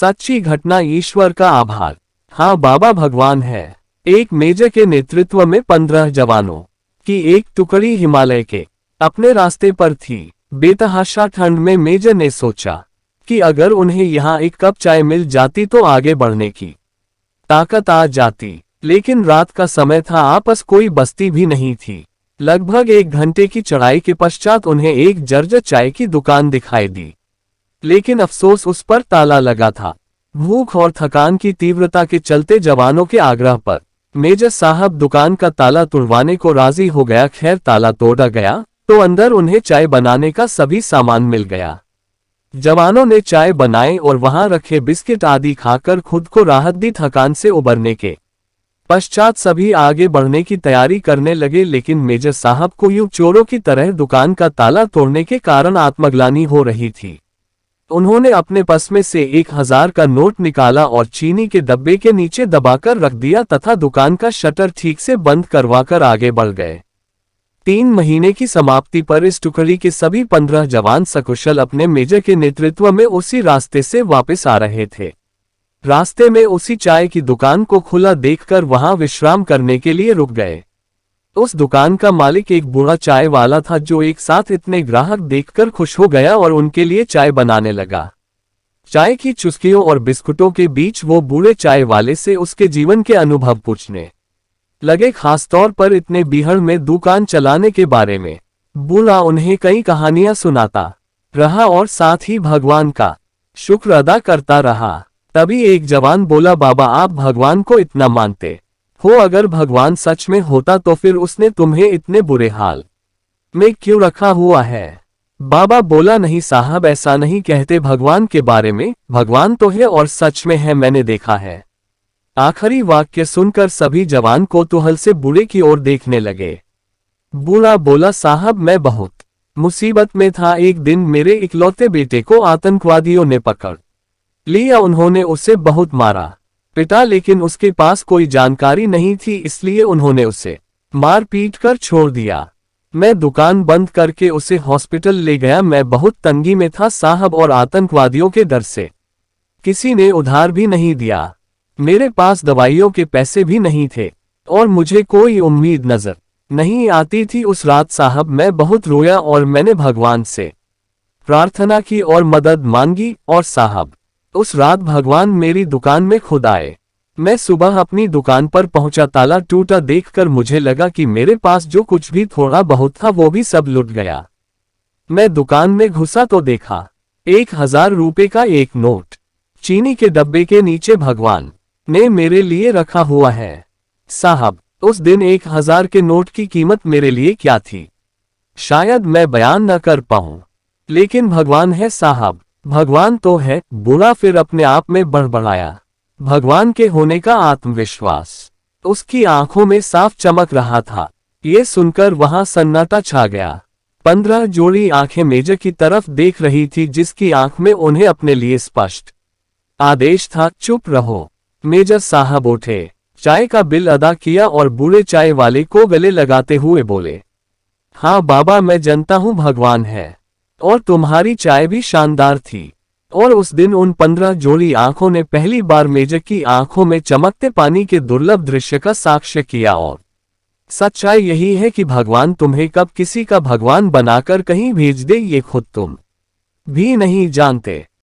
सच्ची घटना, ईश्वर का आभार। हाँ बाबा भगवान है। एक मेजर के नेतृत्व में 15 जवानों की एक टुकड़ी हिमालय के अपने रास्ते पर थी। बेतहाशा ठंड में मेजर ने सोचा कि अगर उन्हें यहाँ एक कप चाय मिल जाती तो आगे बढ़ने की ताकत आ जाती। लेकिन रात का समय था, आपस कोई बस्ती भी नहीं थी। लगभग 1 घंटे की चढ़ाई के पश्चात उन्हें एक जर्जर चाय की दुकान दिखाई दी, लेकिन अफसोस उस पर ताला लगा था। भूख और थकान की तीव्रता के चलते जवानों के आग्रह पर मेजर साहब दुकान का ताला तुड़वाने को राजी हो गया। खैर ताला तोड़ा गया तो अंदर उन्हें चाय बनाने का सभी सामान मिल गया। जवानों ने चाय बनाई और वहां रखे बिस्किट आदि खाकर खुद को राहत दी। थकान से उबरने के पश्चात सभी आगे बढ़ने की तैयारी करने लगे, लेकिन मेजर साहब को यूं चोरों की तरह दुकान का ताला तोड़ने के कारण आत्मग्लानि हो रही थी। उन्होंने अपने पर्स में से 1000 का नोट निकाला और चीनी के डब्बे के नीचे दबाकर रख दिया तथा दुकान का शटर ठीक से बंद करवाकर आगे बढ़ गए। 3 महीने की समाप्ति पर इस टुकड़ी के सभी 15 जवान सकुशल अपने मेजर के नेतृत्व में उसी रास्ते से वापस आ रहे थे। रास्ते में उसी चाय की दुकान को खुला देखकर वहां विश्राम करने के लिए रुक गए। उस दुकान का मालिक एक बूढ़ा चाय वाला था, जो एक साथ इतने ग्राहक देखकर खुश हो गया और उनके लिए चाय बनाने लगा। चाय की चुस्कियों और बिस्कुटों के बीच वो बूढ़े चाय वाले से उसके जीवन के अनुभव पूछने लगे, खासतौर पर इतने बीहड़ में दुकान चलाने के बारे में। बूढ़ा उन्हें कई कहानियां सुनाता रहा और साथ ही भगवान का शुक्र अदा करता रहा। तभी एक जवान बोला, बाबा आप भगवान को इतना मानते हो, अगर भगवान सच में होता तो फिर उसने तुम्हें इतने बुरे हाल में क्यों रखा हुआ है? बाबा बोला, नहीं साहब ऐसा नहीं कहते भगवान के बारे में, भगवान तो है और सच में है, मैंने देखा है। आखिरी वाक्य सुनकर सभी जवान कौतूहल से बूढ़े की ओर देखने लगे। बूढ़ा बोला, साहब मैं बहुत मुसीबत में था। एक दिन मेरे इकलौते बेटे को आतंकवादियों ने पकड़ लिया। उन्होंने उसे बहुत मारा पिटा, लेकिन उसके पास कोई जानकारी नहीं थी, इसलिए उन्होंने उसे मार पीट कर छोड़ दिया। मैं दुकान बंद करके उसे हॉस्पिटल ले गया। मैं बहुत तंगी में था साहब, और आतंकवादियों के डर से किसी ने उधार भी नहीं दिया। मेरे पास दवाइयों के पैसे भी नहीं थे और मुझे कोई उम्मीद नजर नहीं आती थी। उस रात साहब मैं बहुत रोया और मैंने भगवान से प्रार्थना की और मदद मांगी, और साहब उस रात भगवान मेरी दुकान में खुद आए। मैं सुबह अपनी दुकान पर पहुंचा, ताला टूटा देखकर मुझे लगा कि मेरे पास जो कुछ भी थोड़ा बहुत था वो भी सब लुट गया। मैं दुकान में घुसा तो देखा 1000 रुपए का एक नोट चीनी के डब्बे के नीचे भगवान ने मेरे लिए रखा हुआ है। साहब उस दिन 1000 के नोट की कीमत मेरे लिए क्या थी, शायद मैं बयान न कर पाऊं, लेकिन भगवान है साहब, भगवान तो है। बूढ़ा फिर अपने आप में बड़बड़ाया। भगवान के होने का आत्मविश्वास उसकी आंखों में साफ चमक रहा था। ये सुनकर वहां सन्नाटा छा गया। 15 जोड़ी आंखें मेजर की तरफ देख रही थी, जिसकी आंख में उन्हें अपने लिए स्पष्ट आदेश था, चुप रहो। मेजर साहब उठे, चाय का बिल अदा किया और बूढ़े चाय वाले को गले लगाते हुए बोले, हाँ बाबा मैं जानता हूँ भगवान है, और तुम्हारी चाय भी शानदार थी। और उस दिन उन 15 जोड़ी आंखों ने पहली बार मेजर की आंखों में चमकते पानी के दुर्लभ दृश्य का साक्ष्य किया। और सच्चाई यही है कि भगवान तुम्हें कब किसी का भगवान बनाकर कहीं भेज दे, ये खुद तुम भी नहीं जानते।